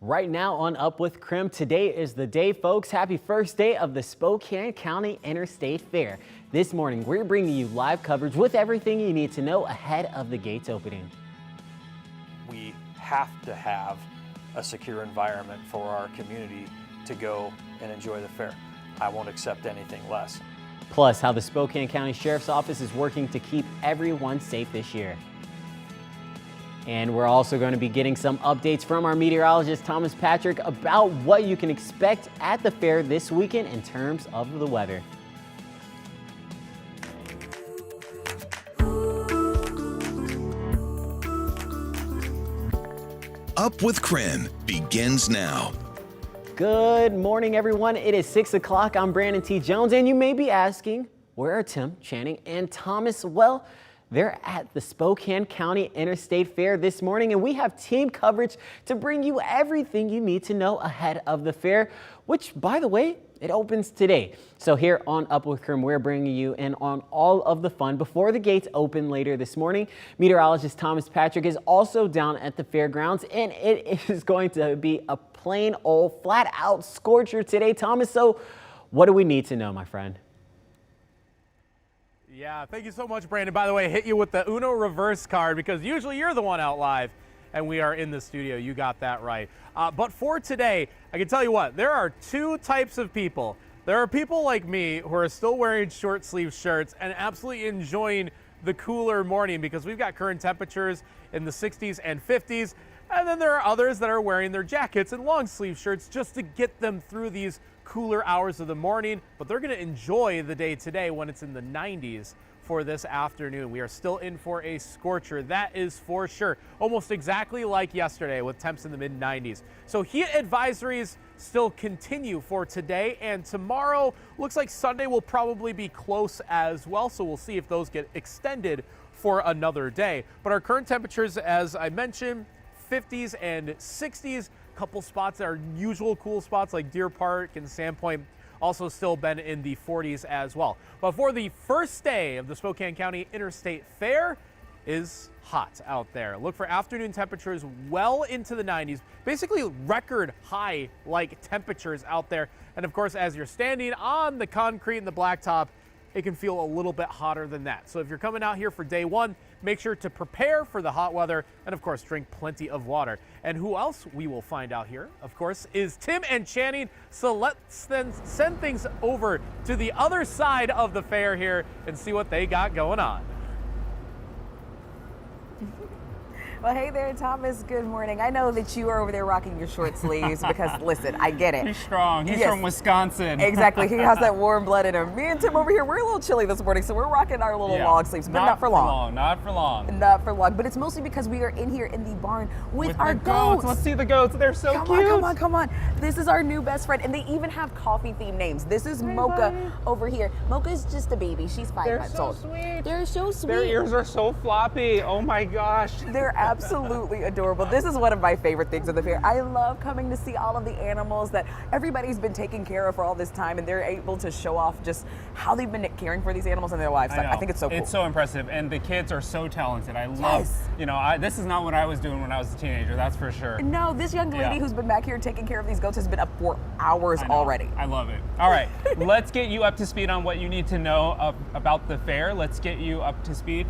Right now on Up With KREM, today is the day, folks. Happy first day of the Spokane County Interstate Fair. This morning, we're bringing you live coverage with everything you need to know ahead of the gates opening. We have to have a secure environment for our community to go and enjoy the fair. I won't accept anything less. Plus, how the Spokane County Sheriff's Office is working to keep everyone safe this year. And we're also going to be getting some updates from our meteorologist, Thomas Patrick, about what you can expect at the fair this weekend in terms of the weather. Up with KREM begins now. Good morning, everyone. It is 6 o'clock. I'm Brandon T. Jones, and you may be asking, where are Tim, Channing, and Thomas? Well, they're at the Spokane County Interstate Fair this morning, and we have team coverage to bring you everything you need to know ahead of the fair, which, by the way, it opens today. So here on Up With KREM, we're bringing you in on all of the fun before the gates open later this morning. Meteorologist Thomas Patrick is also down at the fairgrounds, and it is going to be a plain old flat-out scorcher today, Thomas. So what do we need to know, my friend? Yeah, thank you so much, Brandon. By the way, I hit you with the Uno reverse card because usually you're the one out live and we are in the studio. You got that right. But for today, I can tell you what, there are two types of people. There are people like me who are still wearing short sleeve shirts and absolutely enjoying the cooler morning because we've got current temperatures in the 60s and 50s. And then there are others that are wearing their jackets and long sleeve shirts just to get them through these cooler hours of the morning, but they're going to enjoy the day today when it's in the 90s for this afternoon. We are still in for a scorcher, that is for sure. Almost exactly like yesterday with temps in the mid 90s. So heat advisories still continue for today and tomorrow. Looks like Sunday will probably be close as well, so we'll see if those get extended for another day. But our current temperatures, as I mentioned, 50s and 60s. Couple spots that are usual cool spots like Deer Park and Sandpoint also still been in the 40s as well. But for the first day of the Spokane County Interstate Fair is hot out there. Look for afternoon temperatures well into the 90s, basically record high like temperatures out there. And of course, as you're standing on the concrete and the blacktop, it can feel a little bit hotter than that. So if you're coming out here for day one, make sure to prepare for the hot weather and of course drink plenty of water. And who else we will find out here, of course, is Tim and Channing. So let's then send things over to the other side of the fair here and see what they got going on. Well, hey there, Thomas. Good morning. I know that you are over there rocking your short sleeves because, listen, I get it. He's strong. He's from Wisconsin. Exactly. He has that warm blood in him. Me and Tim over here, we're a little chilly this morning, so we're rocking our little long sleeves, but not for long. Not for long. Not for long. But it's mostly because we are in here in the barn with our goats. Let's see the goats. They're so cute. Come on. This is our new best friend, and they even have coffee-themed names. This is Mocha over here. Mocha is just a baby. She's 5 months old. Sweet. They're so sweet. Their ears are so floppy. Oh my gosh. They're absolutely adorable. This is one of my favorite things of the fair. I love coming to see all of the animals that everybody's been taking care of for all this time, and they're able to show off just how they've been caring for these animals in their livestock. I think it's so cool. It's so impressive, and the kids are so talented. I love, this is not what I was doing when I was a teenager, that's for sure. No, this young lady who's been back here taking care of these goats has been up for hours already. I love it. All right, let's get you up to speed on what you need to know about the fair. Let's get you up to speed.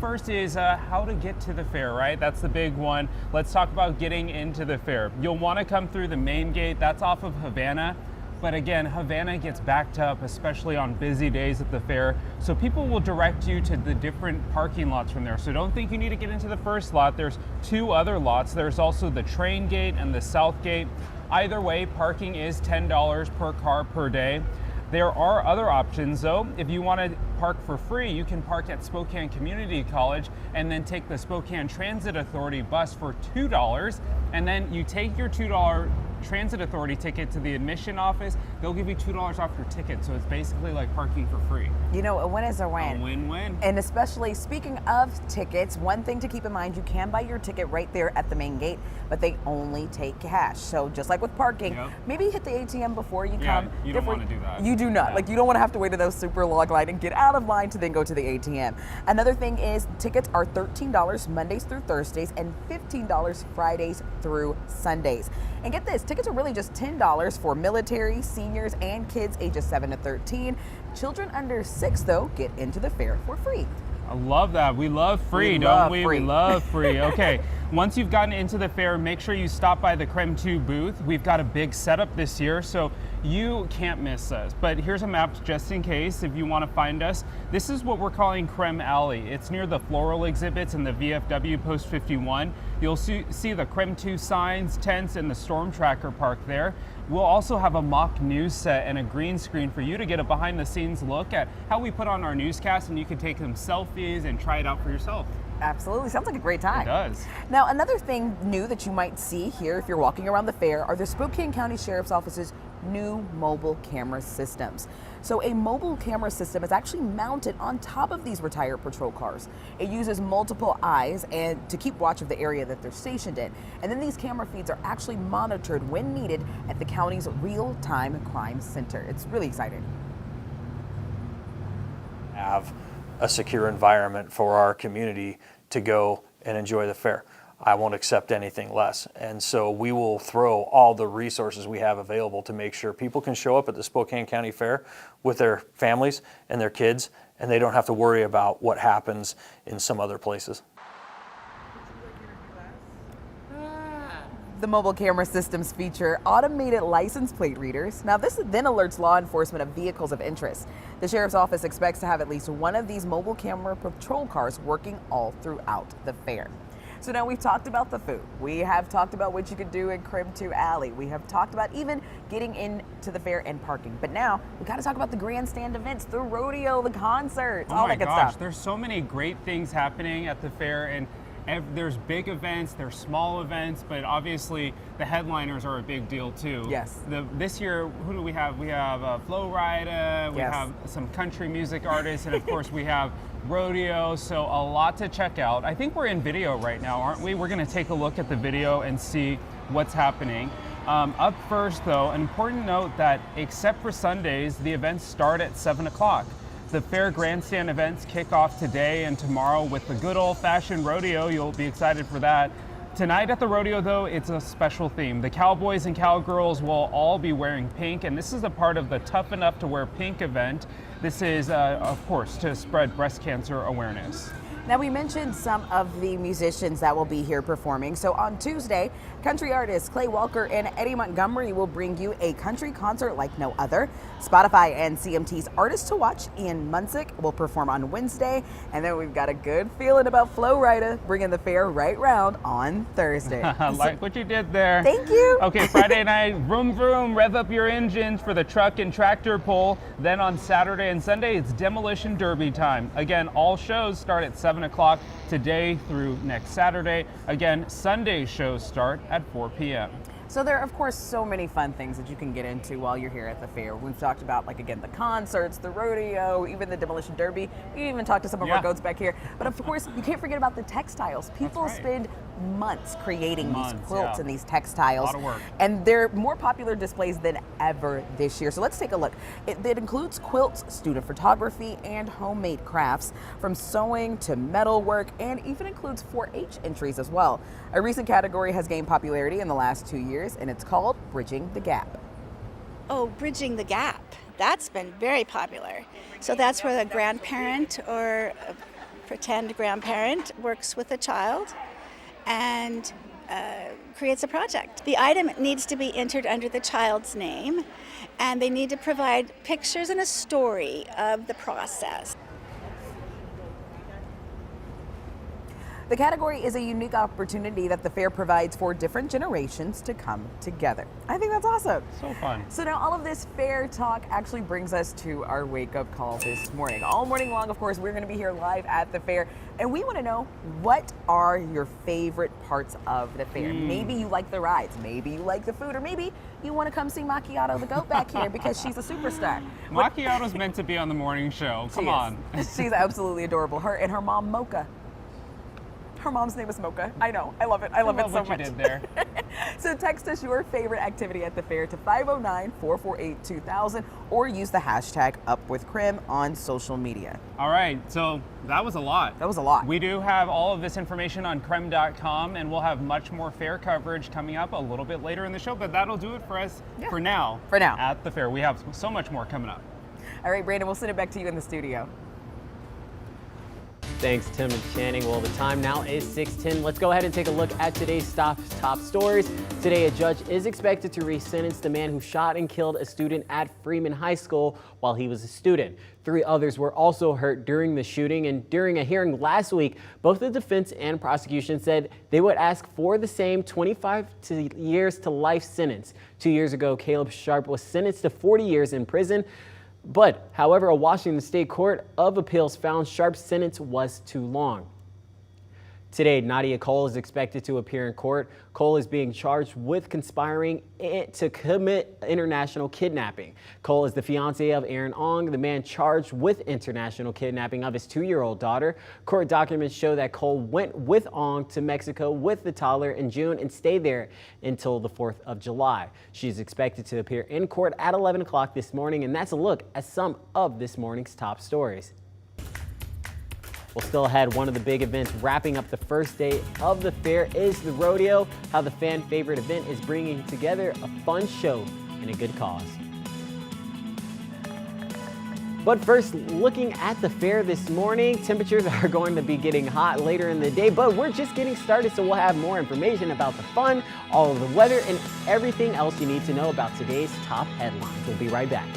First is how to get to the fair, right? That's the big one. Let's talk about getting into the fair. You'll want to come through the main gate. That's off of Havana. But again, Havana gets backed up, especially on busy days at the fair. So people will direct you to the different parking lots from there. So don't think you need to get into the first lot. There's two other lots. There's also the train gate and the south gate. Either way, parking is $10 per car per day. There are other options though. If you want to park for free, you can park at Spokane Community College and then take the Spokane Transit Authority bus for $2. And then you take your $2 Transit Authority ticket to the admission office. They'll give you $2 off your ticket. So it's basically like parking for free. You know, a win is a win. A win-win. And especially speaking of tickets, one thing to keep in mind, you can buy your ticket right there at the main gate, but they only take cash. So just like with parking, maybe hit the ATM before you come. You don't want to do that. You do not. Like, you don't want to have to wait in those super long line and get out out of line to then go to the ATM. Another thing is tickets are $13 Mondays through Thursdays and $15 Fridays through Sundays. And get this, tickets are really just $10 for military, seniors, and kids ages 7 to 13. Children under 6, though, get into the fair for free. I love that. We love free, We don't love we? free. We love free. Okay, once you've gotten into the fair, make sure you stop by the KREM 2 booth. We've got a big setup this year, so you can't miss us. But here's a map just in case if you want to find us. This is what we're calling KREM Alley. It's near the floral exhibits and the VFW Post 51. You'll see the KREM 2 signs, tents, and the storm tracker park there. We'll also have a mock news set and a green screen for you to get a behind the scenes look at how we put on our newscast, and you can take some selfies and try it out for yourself. Absolutely. Sounds like a great time. It does. Now, another thing new that you might see here if you're walking around the fair are the Spokane County Sheriff's Office's new mobile camera systems. So a mobile camera system is actually mounted on top of these retired patrol cars. It uses multiple eyes and to keep watch of the area that they're stationed in. And then these camera feeds are actually monitored when needed at the county's real-time crime center. It's really exciting. Have a secure environment for our community to go and enjoy the fair. I won't accept anything less. And so we will throw all the resources we have available to make sure people can show up at the Spokane County Fair with their families and their kids, and they don't have to worry about what happens in some other places. The mobile camera systems feature automated license plate readers. Now, this then alerts law enforcement of vehicles of interest. The Sheriff's Office expects to have at least one of these mobile camera patrol cars working all throughout the fair. So now we've talked about the food. We have talked about what you could do in KREM 2 Alley. We have talked about even getting into the fair and parking. But now we got to talk about the Grandstand events, the rodeo, the concerts, all that good stuff. There's so many great things happening at the fair, and there's big events, there's small events, but obviously the headliners are a big deal too. Yes. This year, who do we have? We have Flo Rida, we Yes. have some country music artists, and of course we have rodeo, so a lot to check out. I think we're in video right now, aren't we? We're gonna take a look at the video and see what's happening. Up first though, an important note that except for Sundays, the events start at 7 o'clock. The Fair Grandstand events kick off today and tomorrow with the good old-fashioned rodeo. You'll be excited for that. Tonight at the rodeo, though, it's a special theme. The cowboys and cowgirls will all be wearing pink, and this is a part of the Tough Enough to Wear Pink event. This is, of course, to spread breast cancer awareness. Now, we mentioned some of the musicians that will be here performing. So on Tuesday, country artists Clay Walker and Eddie Montgomery will bring you a country concert like no other. Spotify and CMT's Artist to Watch, Ian Munsick, will perform on Wednesday. And then we've got a good feeling about Flo Rida bringing the fair right round on Thursday. I like what you did there. Thank you. Okay, Friday night, vroom vroom, rev up your engines for the truck and tractor pull. Then on Saturday and Sunday, it's Demolition Derby time. Again, all shows start at 7 o'clock today through next Saturday. Again, Sunday shows start at 4 p.m. So there are, of course, so many fun things that you can get into while you're here at the fair. We've talked about, like, again, the concerts, the rodeo, even the Demolition Derby. We even talked to some of our goats back here. But, of course, you can't forget about the textiles. People spend months creating these quilts and these textiles. A lot of work. And they're more popular displays than ever this year. So let's take a look. It includes quilts, student photography, and homemade crafts, from sewing to metalwork, and even includes 4-H entries as well. A recent category has gained popularity in the last 2 years, and it's called Bridging the Gap. Oh, Bridging the Gap. That's been very popular. So that's where the grandparent or a pretend grandparent works with a child and creates a project. The item needs to be entered under the child's name, and they need to provide pictures and a story of the process. The category is a unique opportunity that the fair provides for different generations to come together. I think that's awesome. So fun. So now all of this fair talk actually brings us to our wake-up call this morning. All morning long, of course, we're going to be here live at the fair, and we want to know, what are your favorite parts of the fair? Maybe you like the rides, maybe you like the food, or maybe you want to come see Macchiato the goat back here because she's a superstar. Macchiato's meant to be on the morning show. Come on. She's absolutely adorable. Her and her mom, Mocha. Her mom's name is Mocha. I know. I love it. I love it so what much. you did there. So text us your favorite activity at the fair to 509-448-2000 or use the hashtag UpWithKREM on social media. All right, so that was a lot. That was a lot. We do have all of this information on krem.com, and we'll have much more fair coverage coming up a little bit later in the show, but that'll do it for us for now. For now. At the fair. We have so much more coming up. All right, Brandon, we'll send it back to you in the studio. Thanks, Tim and Channing. Well, the time now is 6:10. Let's go ahead and take a look at today's top stories. Today, a judge is expected to re-sentence the man who shot and killed a student at Freeman High School while he was a student. 3 others were also hurt during the shooting, and during a hearing last week, both the defense and prosecution said they would ask for the same 25 years to life sentence. 2 years ago, Caleb Sharp was sentenced to 40 years in prison. But, however, a Washington State Court of Appeals found Sharp's sentence was too long. Today, Nadia Cole is expected to appear in court. Cole is being charged with conspiring to commit international kidnapping. Cole is the fiancé of Aaron Ong, the man charged with international kidnapping of his 2-year-old daughter. Court documents show that Cole went with Ong to Mexico with the toddler in June and stayed there until the 4th of July. She's expected to appear in court at 11 o'clock this morning, and that's a look at some of this morning's top stories. Well, still ahead, one of the big events wrapping up the first day of the fair is the rodeo. How the fan favorite event is bringing together a fun show and a good cause. But first, looking at the fair this morning, temperatures are going to be getting hot later in the day, but we're just getting started, so we'll have more information about the fun, all of the weather, and everything else you need to know about today's top headlines. We'll be right back.